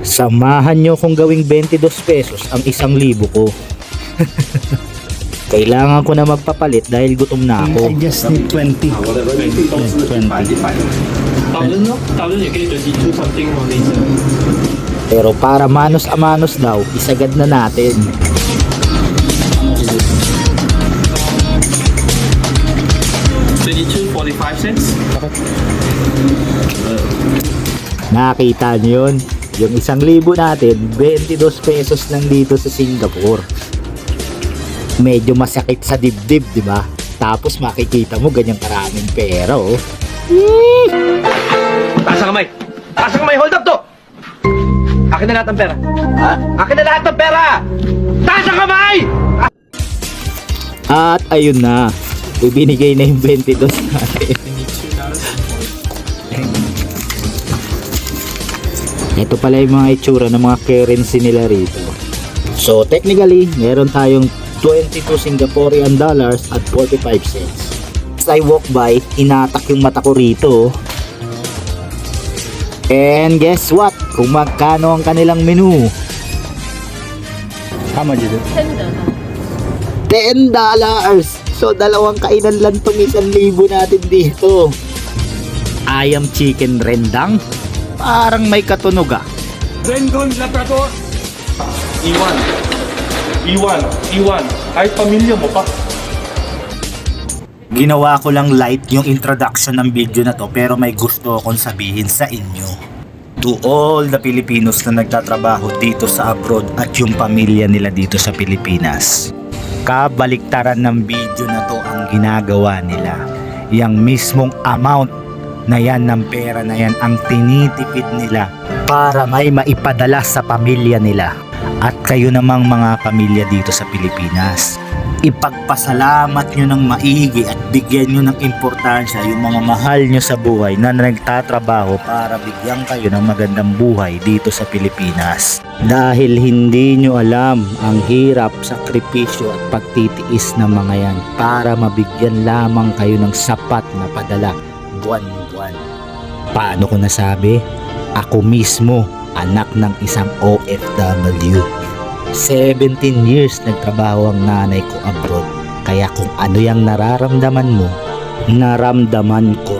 Samahan nyo kung gawing 22 pesos ang 1,000 ko. Kailangan ko na magpapalit dahil gutom na ako. I just need 20. 20. 1000 咯，1000也可以22 something 咯，你想？ Pero para manos a manos daw, isagad na natin. $22.45. Nakita nyo yun? Yung 1,000 natin, 22 pesos lang dito sa Singapore. Medyo masakit sa dibdib, di ba? Tapos makikita mo ganyang karaming pera, oh. Taas ang kamay! Taas ang kamay! Hold up to! Akin na lahat ng pera. Ha? Akin na lahat ng pera! Taas ang kamay! At ayun na, ibinigay na yung 22 natin. Ito pala yung mga itsura ng mga currency nila rito. So technically, meron tayong 22 Singaporean dollars at 45 cents. As I walk by, inatak yung mata ko rito. And guess what? Kung magkano ang kanilang menu? How much is it? $10. So dalawang kainan lang tong 1,000 natin dito. Ayam chicken rendang. Parang may katunog ah. Rendon Labrador. Iwan. Ay, pamilya mo pa. Ginawa ko lang light yung introduction ng video na to, pero may gusto akong sabihin sa inyo. To all the Filipinos na nagtatrabaho dito sa abroad at yung pamilya nila dito sa Pilipinas. Kabaliktaran ng video na to ang ginagawa nila. Yang mismong amount na yan ng pera na yan ang tinitipid nila para may maipadala sa pamilya nila. At kayo namang mga pamilya dito sa Pilipinas, ipagpasalamat nyo ng maigi at bigyan nyo ng importansya yung mga mahal nyo sa buhay na nagtatrabaho para bigyan kayo ng magandang buhay dito sa Pilipinas. Dahil hindi nyo alam ang hirap, sakripisyo at pagtitiis ng mga yan para mabigyan lamang kayo ng sapat na padala buwan-buwan. Paano ko nasabi? Ako mismo, anak ng isang OFW. 17 years nagtrabaho ang nanay ko abroad. Kaya kung ano yung nararamdaman mo, naramdaman ko